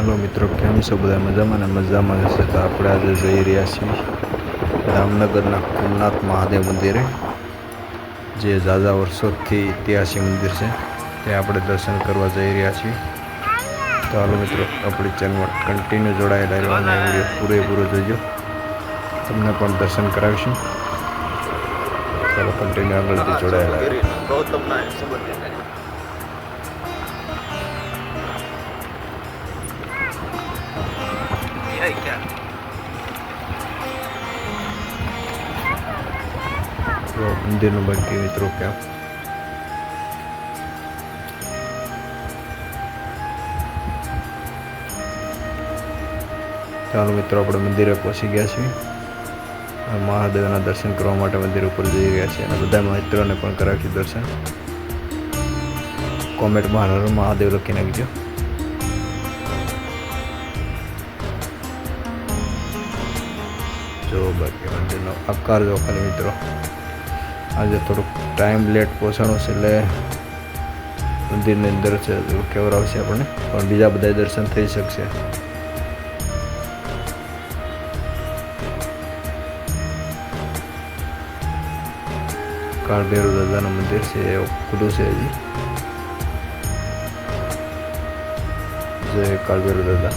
Hello मित्रों, केम छो बधा मजामां ने मजामां हशे। तो आपणे आज जई रह्या छीए रामनगरना कुमनाथ महादेव मंदिरे, जे ज़ाज़ा वर्षोथी ऐतिहासिक मंदिर छे। ते आपणे दर्शन करवा जई रह्या छीए। तो हालो मित्रों, अपनी चेनल में कंटिन्यू जोड़ायेला रहो अने विडियो पूरेपूरो जोजो, तमने पण दर्शन करावीशुं। चलो कंटिन्यू आगळथी जोड़ायेला रहो। तो मंदिर बाकी मित्रों क्या चालो मित्रों, अपने मंदिरे पहुंची गया छे। महादेवना दर्शन करवा माटे मंदिर पर जई रह्या छे अने बधा मित्रोने पण करावी दर्शन। कॉमेंट में हर हर महादेव लखी नाखजो। जो बाकी मंदिरनो आकार जो खाली मित्रों, आज थोड़ा टाइम लेट पहोंचाणो छे એટલે મંદિરની અંદર છે કેવરાવશે આપણને, પણ બીજા બધા દર્શન થઈ શકશે। કાળભૈરવ દાદાનું મંદિર છે, ખુલ્લું છે હજી। જય કાળભૈરવ દાદા।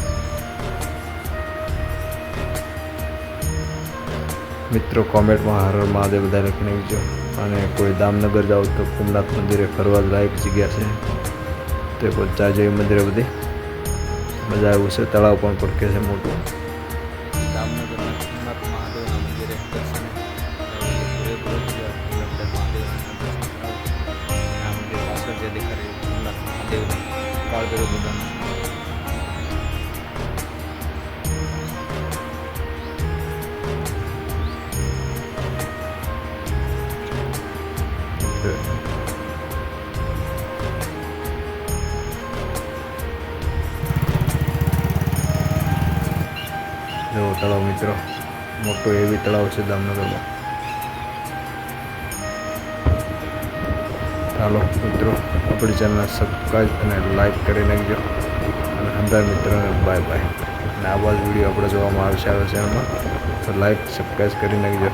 मित्रों कॉमेंट में हर हर महादेव बधा लखी नाखजो। अने कोई दामनगर जाओ तो कुमनाथ मंदिरे फरवा लायक जग्या छे, तो पहुंचा जाए मंदिरे बधी मजा आवे छे। तळाव पण पड़के छे मोटुं। दामनगरना कुमनाथ महादेवना मंदिरे दर्शने पूरेपूरो आ मंदिर पाछळ जे देखाई रह्युं कुमनाथ महादेव काळभैरव दादानुं। जो तलाव मित्रों मोटो एवी तलाव है दामनगर में। चलो मित्रों, अपनी चैनल सब्सक्राइब और लाइक करी नाखजो। हमारा मित्रों ने बाय बाय। आवा वीडियो अपने जोवामां आवशे आ चैनल में, तो लाइक सब्सक्राइब करी नाखजो।